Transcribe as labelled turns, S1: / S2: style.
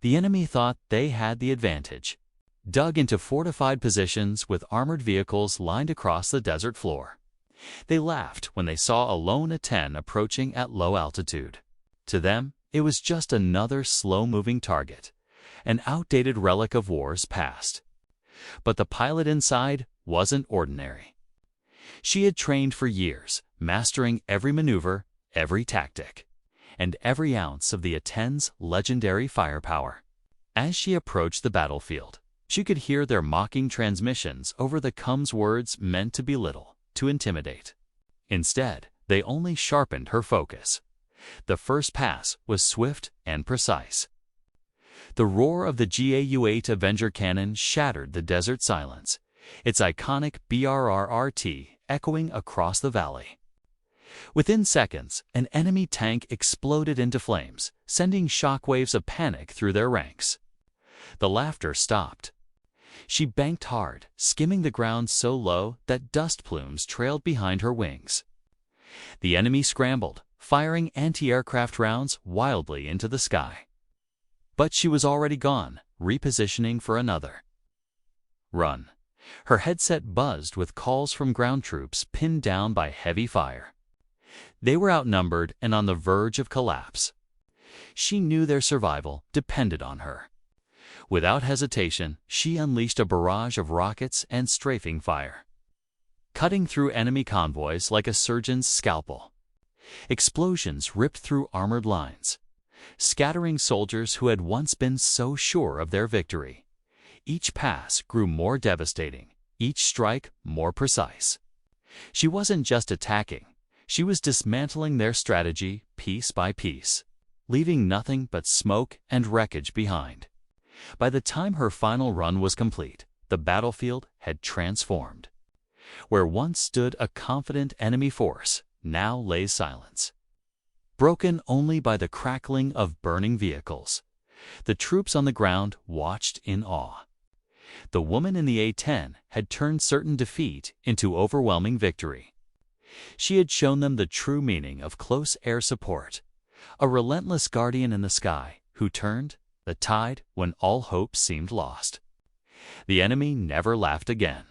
S1: The enemy thought they had the advantage, dug into fortified positions with armored vehicles lined across the desert floor. They laughed when they saw a lone A-10 approaching at low altitude. To them, it was just another slow-moving target, an outdated relic of wars past. But the pilot inside wasn't ordinary. She had trained for years, mastering every maneuver, every tactic, and every ounce of the A-10's legendary firepower. As she approached the battlefield, she could hear their mocking transmissions over the comms words meant to belittle, to intimidate. Instead, they only sharpened her focus. The first pass was swift and precise. The roar of the GAU-8 Avenger cannon shattered the desert silence, its iconic BRRRT echoing across the valley. Within seconds, an enemy tank exploded into flames, sending shockwaves of panic through their ranks. The laughter stopped. She banked hard, skimming the ground so low that dust plumes trailed behind her wings. The enemy scrambled, firing anti-aircraft rounds wildly into the sky. But she was already gone, repositioning for another. Run. Her headset buzzed with calls from ground troops pinned down by heavy fire. They were outnumbered and on the verge of collapse. She knew their survival depended on her. Without hesitation, she unleashed a barrage of rockets and strafing fire, cutting through enemy convoys like a surgeon's scalpel. Explosions ripped through armored lines, scattering soldiers who had once been so sure of their victory. Each pass grew more devastating, each strike more precise. She wasn't just attacking, she was dismantling their strategy piece by piece, leaving nothing but smoke and wreckage behind. By the time her final run was complete, the battlefield had transformed. Where once stood a confident enemy force, now lay silence, broken only by the crackling of burning vehicles. The troops on the ground watched in awe. The woman in the A-10 had turned certain defeat into overwhelming victory. She had shown them the true meaning of close air support, a relentless guardian in the sky who turned the tide when all hope seemed lost. The enemy never laughed again.